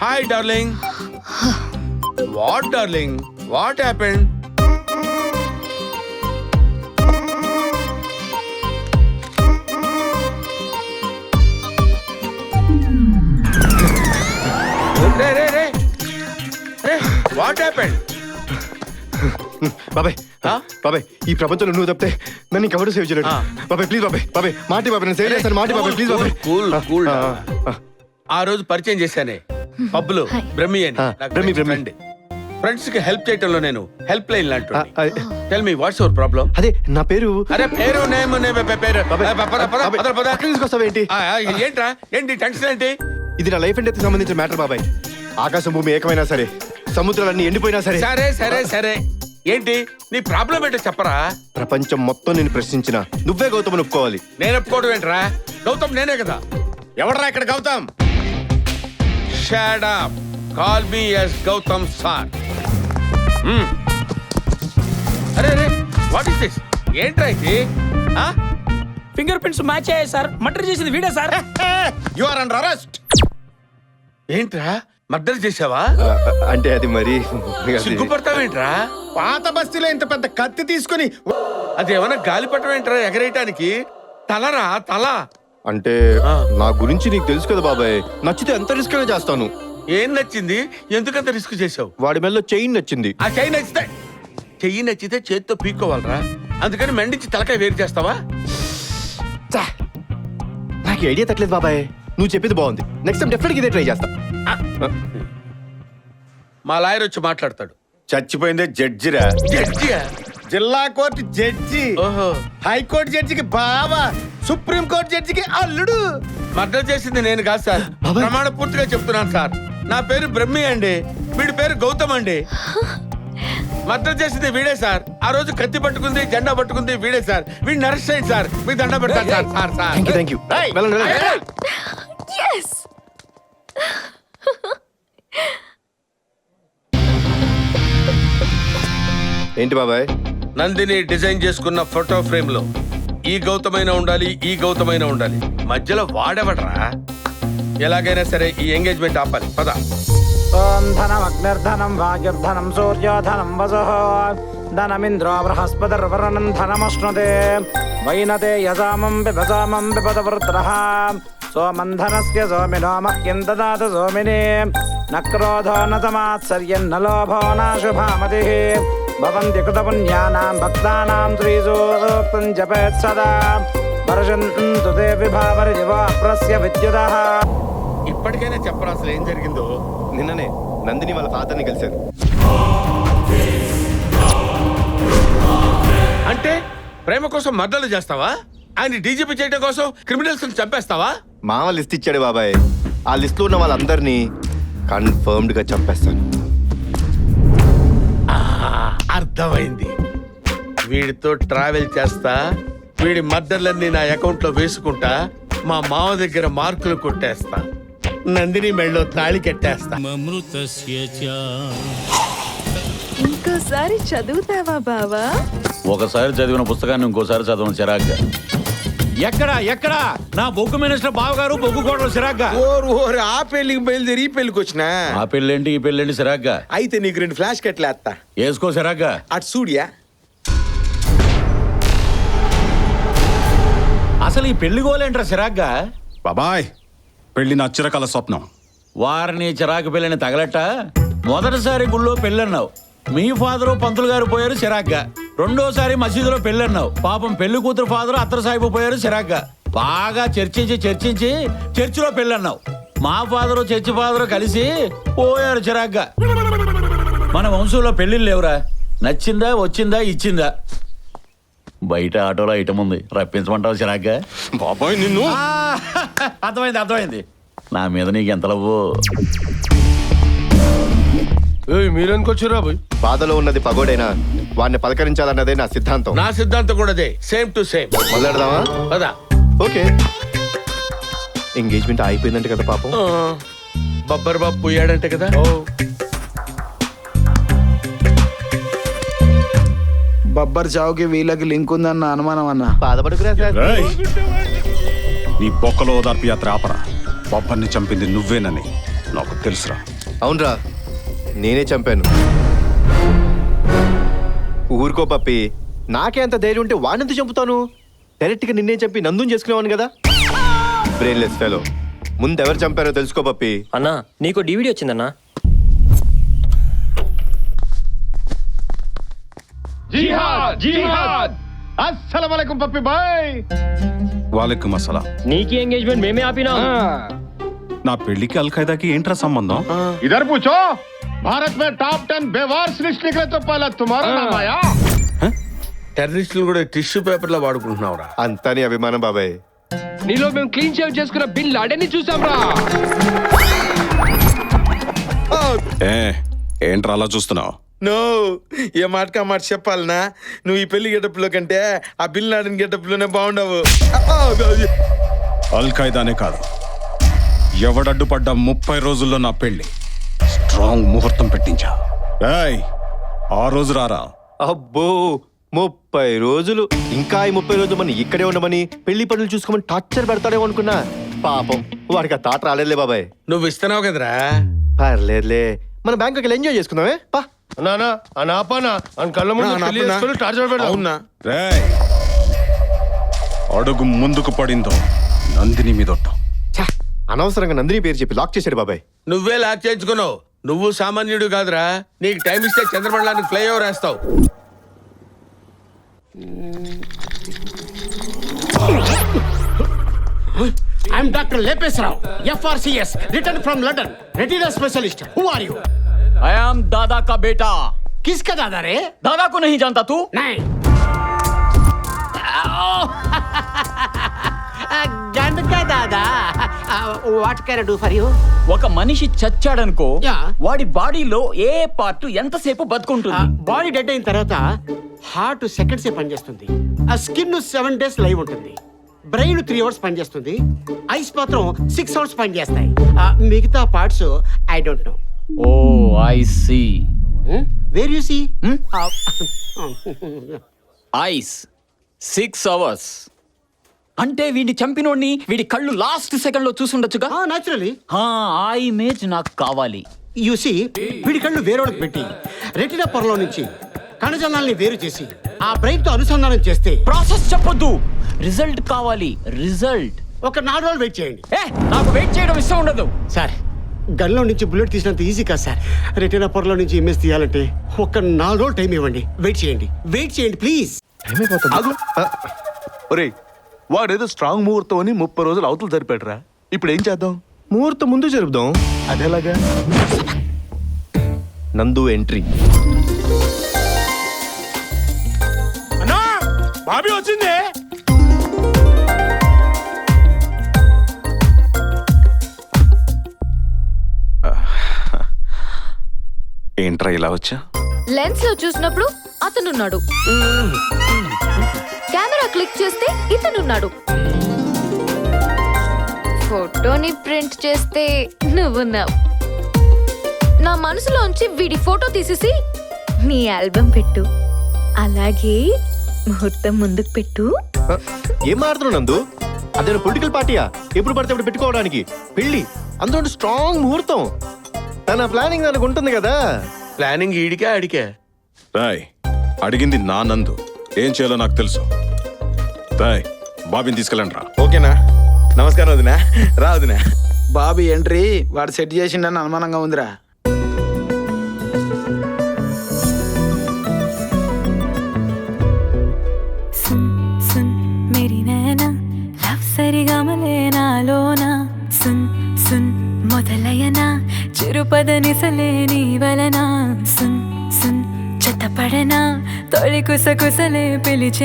Hi, darling. What, darling? What happened? Hey. What happened? బాబాయ్ బాబాయ్ ఈ ప్రపంచంలో నువ్వు తప్పితే నన్ను ఇంకెవరు సేవ్ చేయలేడు బాబాయ్ ప్లీజ్ బాబాయ్ మాటి బాబాయ్ నేను సేవ్ చేస్తాను మాటి బాబాయ్ ప్లీజ్ బాబాయ్ కూల్ ఆ రోజు పరిచయం చేశానే పబ్బులో బ్రహ్మి అని బ్రహ్మి. ఫ్రెండ్స్ కి హెల్ప్ చేయటంలో నేను హెల్ప్ లైన్ లాంటి tell me what's your problem. అదే నా పేరు అరే పేరు నేమ్ తీసుకొస్తావేంటి ఏంట్రా ఏంటి టెన్షన్ ఏంటి? ఇది నా లైఫ్ అండ్ డెత్ సంబంధించిన మ్యాటర్ బాబాయ్. ఆకాశం భూమి ఏకమైనా సరే సముద్రాలన్నీ ఎండిపోయినా సరే సరే ఏంటి నీ ప్రాబ్లం ఏంటో చెప్పరా. ప్రపంచం మొత్తం నేను ప్రశ్నించిన నువ్వే గౌతమ్ ఒప్పుకోవాలి. నేను ఒప్పుకోవడం ఏంట్రా? గౌతమ్ నేనే కదా. ఎవడరా ఇక్కడ Gautam? Shut up, call me as Gautam sir. అరే వాట్ ఇస్ దిస్? ఏంట్రా ఇది? ఫింగర్ ప్రింట్స్ మ్యాచ్ అయ్యాయి సార్. మర్డర్ చేసింది వీడే sir. You are under arrest. ఏంట్రా మర్డర్ చేసావా? అంటే అది మరి సిగ్గుపడతావేంట్రా? పాత బస్తీలో ఇంత పెద్ద కత్తి తీసుకుని అదేమన్నా గాలిపటం ఏంట్రా ఎగరేయటానికి? తలరా తల. అంటే నా గురించి నీకు తెలుసు కదా బాబాయ్, నచ్చితే ఎంత రిస్క్ అయినా చేస్తాను. ఏం నచ్చింది? ఎందుకంత రిస్క్ చేసావు? వాడి మెల్లో చైన్ నచ్చింది. ఆ చెయ్యి నచ్చితే చేత్తో పీక్కోవాలరా, అందుకని మెండించి తలకాయ వేరు చేస్తావా? నాకు ఐడియా తట్టలేదు బాబాయ్, నువ్వు చెప్పింది బాగుంది. నెక్స్ట్ టైం డెఫినెట్గా ఇదే ట్రై చేస్తా. మా లాయర్ వచ్చి మాట్లాడతాడు. చచ్చిపోయిందే జడ్జిరా. జడ్జియా? జిల్లా కోర్టు జడ్జి, ఓహో. హైకోర్టు జడ్జికి బావా, సుప్రీం కోర్టు జడ్జికి అల్లుడు. మర్డర్ చేసింది నేను కాదు సార్, ప్రమాణ పూర్తిగా చెప్తున్నాను సార్. నా పేరు బ్రహ్మి అండి, వీడి పేరు గౌతమ్ అండి. మర్డర్ చేసింది వీడే సార్. ఆ రోజు కత్తి పట్టుకుంది, జెండా పట్టుకుంది వీడే సార్. వీడిని అరెస్ట్ చేయండి సార్, మీకు దండ పెడతారు సార్. Thank you Yes. ఏంటి బాబాయ్? నందిని డిజైన్ చేసుకున్న ఫోటో ఫ్రేమ్ లో ఈ గౌతమైన ఉండాలి, ఈ గౌతమైన ఉండాలి. మధ్యలో వాడేవడరా? ఎలాగైనా సరే ఈ ఎంగేజ్మెంట్ ఆపాలి. పద. ఓం ధనం అగ్నిర్ధనం వాయుర్ధనం సూర్యోధనం వసుః ధనమింద్రో బృహస్పతిర్వరుణం ధనమశ్నుతే వైనతే యజామం పిబత వృత్రః సోమంధనస్య సోమినో మహ్యం దదాతు సోమినే న క్రోధో న సమాత్సర్యం న లోభో నాశుభామతిః భవంతి కృతపుణ్యానాం భక్తానాం శ్రీసూక్తం జపేత్ సదా వర్షन्तు తే విభావరి దివాప్రస్య విద్యుతః. ఇప్పటికైనా చెప్పరా అసలు ఏం జరిగిందో? నిన్ననే నందిని వాళ్ళ ఫాదర్ని కలిశాను. అంటే ప్రేమ కోసం మర్డర్లు చేస్తావా? ఆయన డీజీపీ చేయడం కోసం క్రిమినల్స్ చంపేస్తావా? మామ లిస్ట్ ఇచ్చాడు బాబాయ్, ఆ లిస్ట్ లో ఉన్న వాళ్ళందరినీ కన్ఫర్మ్డ్ గా చంపేస్తాను. అర్థమైంది. వీడితో ట్రావెల్ చేస్తా, వీడి మర్డర్లన్నీ నా అకౌంట్ లో వేసుకుంటా, మా మామ దగ్గర మార్కులు కొట్టేస్తా, నందిని మెళ్ళో తాళి కట్టేస్తా. ఇంకోసారి చదువుతావా బావా? ఒకసారి చదివిన పుస్తకాన్ని ఇంకోసారి చదవను చిరాగ్గా. ఎక్కడ నా బొగ్గు మినిస్టర్ బావగారు బొగ్గు కోటలు చిరాగ్గా. ఓరు ఆ పెళ్లికి బయలుదేరి ఈ పెళ్లికి వచ్చినా. ఆ పెళ్ళేంటి ఈ పెళ్ళేంటి చిరాగ్గా? అయితే నీకు 2 ఫ్లాష్ కట్లు వేస్తా, వేసుకో చిరాగ్గా. అటు సూడియా. అసలు ఈ పెళ్లి గోలేంట్రా చిరాగ్గా? బాబాయ్ పెళ్లి నా చిరకాల స్వప్నం. వారిని చిరాకు పెళ్ళని తగలట. మొదటిసారి గుళ్ళో పెళ్ళన్నావు, మీ ఫాదరు పంతులు గారు పోయారు చిరాగ్గా. రెండోసారి మసీదులో పెళ్ళన్నావు, పాపం పెళ్లి కూతురు ఫాదరు అత్తరు సాహిబు పోయారు చిరాగ్గా. బాగా చర్చించి చర్చిలో పెళ్ళన్నావు, మా ఫాదరు చర్చి ఫాదరు కలిసి పోయారు చిరాగ్గా. మన వంశంలో పెళ్లిళ్ళు లేవురా. నచ్చిందా, వచ్చిందా, ఇచ్చిందా? బయట ఆటోలో ఐటమ్ ఉంది, రప్పించమంటావు చిరాగ్గా? బాబాయ్ నిన్ను. అర్థమైంది. నా మీద నీకు ఎంత లవ్వు? మీరెందుకొచ్చారా? బాధలో ఉన్నది పగోడైనా వాడిని పలకరించాలన్నదే నా సిద్ధాంతం. నా సిద్ధాంతం కూడా అదే, సేమ్ టు సేమ్. మొదలెడదామా? పదా. ఓకే. ఎంగేజ్మెంట్ అయిపోయిందంటే కదా పాపం. బబ్బర్ బాబు పోయాడంటే కదా. బబ్బర్ చావుకి వీళ్ళకి లింక్ ఉందన్న అనుమానం అన్న. బాధపడుకురా సార్. నీ బొక్కలో ఓదార్పు యాత్ర ఆపరా. బొబ్బర్ని చంపింది నువ్వేనని నాకు తెలుసురా. అవునరా, నేనే చంపాను. ఊరుకో పప్పి, నాకే అంత ధైర్యం ఉంటే వాడినంత చంపుతాను. డైరెక్ట్గా నిన్నే చంపి నందుని చేసుకునేవాను కదా. Brainless fellow. ముందు ఎవరు చంపారో తెలుసుకో పప్పి. అన్నా నీకు డివిడి వచ్చిందన్నా. అస్సలం పప్పి బాయ్. వాలేకుం అస్సలాం. నీకి ఎంగేజ్మెంట్ మేమే ఆపినా. నా పెళ్లికి అల్ఖైదాకి ఏంట్రా సంబంధం? ఇధర్ పూछो, భారత్ మే టాప్ 10 బేవార్స్ లిస్ట్ నికలే తో పహలా తుమ్హారా నామ్ ఆయా. టెర్రరిస్టులు కూడా టిష్యూ పేపర్ లో వాడుకుంటున్నావురా. అంతా నీ అభిమానం బాబాయ్. నీలో మేము క్లీన్ షేవ్ చేసుకున్న బిన్ లాడెన్ని చూసాంరా. ఏంట్రా అలా చూస్తున్నావు? నో, ఏ మాటకా మాట చెప్పాలనా? నువ్వు ఈ పెళ్లి గెటప్ లో కంటే ఆ బిల్ నాడన్ గెటప్ లోనే బాగుండవు. అల్ఖైదానే కాదు, ఎవడడ్డుపడ్డా 30 రోజుల్లో నా పెళ్లి స్ట్రాంగ్ ముహూర్తం పెట్టించా. ఏయ్, ఆ రోజు రారా. అబ్బో, 30 రోజులు. ఇంకా ఈ 30 రోజులు మనం ఇక్కడే ఉండమని, పెళ్లి పనులు చూసుకోమని టార్చర్ పెడతాడేమో అనుకున్నా. పాపం వాడికి ఆ తాట రాలేదులే బాబాయ్. నువ్వు ఇస్తున్నావు కదరా. పర్లేదులే, మన బ్యాంకుకి వెళ్ళి ఎంజాయ్ చేసుకుందామే. పా నానా అని ఆపానా అని కళ్ళ ముందు పెళ్లి చేసుకొని టార్చర్ పెడతావు. అవునా? రేయ్, అడుగు ముందుకు పడిందో నందిని మీదొట్టాం. ఛ, అనవసరంగా నందిని పేరు చెప్పి లాక్ చేశాడు బాబాయ్. నువ్వే లాక్ చేయించుకున్నావు. నువ్వు సామాన్యుడు కాదురా. నీకు టైం ఇస్తే చంద్రమండలానికి ఫ్లైఓవర్ వేస్తావు. I'm Dr. Lepes Rao, FRCS, returned from London, retina specialist. Who are you? I am दादा का बेटा. किसका दादा रे? दादा को नहीं जानता तू? नहीं. గండకా దాదా. What can I do for you? ఒక మనిషి చచ్చాడనుకో, Yeah. వాడి బాడీలో ఏ పార్ట్ ఎంతసేపు బతుకుంటుంది? బాడీ డెడ్ అయిన తర్వాత హార్ట్ సెకండ్స్ పనిచేస్తుంది. ఆ స్కిన్ 7 days లైవ్ ఉంటుంది. బ్రెయిన్ 3 hours పనిచేస్తుంది. ఐస్ మాత్రం 6 hours పనిచేస్తాయి. మిగతా parts I don't know. Oh I see. Where you see? Eyes 6 hours. అంటే వీడిని చంపినోడిని వీడి కళ్ళు లాస్ట్ సెకండ్ లో చూసుండొచ్చుగా. న్యాచురలీ. ఆ ఇమేజ్ నాకు కావాలి. యు సీ, వీడి కళ్ళు వేరేవాళ్ళకి పెట్టి రెటినా పొరలో నుంచి కణజాలాల్ని వేరు చేసి ఆ బ్రెయిన్ తో అనుసంధానం చేస్తే ప్రాసెస్ చెప్పొద్దు, రిజల్ట్ కావాలి. రిజల్ట్. ఒక 4 రోజులు వెయిట్ చేయండి. నాకు వెయిట్ చేయడం ఇష్టం ఉండదు. సార్, గన్లో నుంచి బుల్లెట్ తీసినంత ఈజీ కాదు సార్. రెటినా పొరలో నుంచి ఇమేజ్ తీయాలంటే ఒక 4 రోజులు టైం ఇవ్వండి. వెయిట్ చేయండి ప్లీజ్. ఒరే, వాడేదో స్ట్రాంగ్ ముహూర్తం అని 30 రోజులు అవతలు జరిపాడురా. ఇప్పుడు ఏం చేద్దాం? ముహూర్తం ముందు జరుపుదాం. అదేలాగా? నందు ఎంట్రీ. అన్నా, బాబీ వచ్చింది. ఏంట్రా ఇలా వచ్చా? లెన్స్ లో చూసినప్పుడు అతనున్నాడు, కెమెరా క్లిక్ చేస్తే ఇతనున్నాడు, ఫోటోని ప్రింట్ చేస్తే నువ్వున్నావు. నా మనసులోంచి వీడి ఫోటో తీసేసి నీ ఆల్బమ్ పెట్టు, అలాగే ముహూర్తం ముందుకు పెట్టు. ఏం మారుతున్నావు నందు? అదే పొలిటికల్ పార్టీయా? ఎప్పుడు పడితే అప్పుడు పెట్టుకోవడానికి పెళ్లి, అందులో స్ట్రాంగ్ ముహూర్తం. తన ప్లానింగ్ దానికి ఉంటుంది కదా. ప్లానింగ్ ఈడికే అడికే. రాయ్, అడిగింది నా నందు, ఏం చేయాలో నాకు తెలుసు. రాయ్, బాబీని తీసుకెళ్ళండి రా. ఓకేనా? నమస్కారం వదినా. రా వదినా. బాబీ ఎంట్రీ వాడు సెట్ చేసిండని అనుమానంగా ఉందిరా. సున్ సున్ మేరీ నైనా లవ్ సరిగా మలేనాలోనా సున్ సున్ మొదలయనా చిరుపదనిసలే నీ వలన సున్ సున్ చెత్తపడనా తొలి కుసకుసలే పిలిచే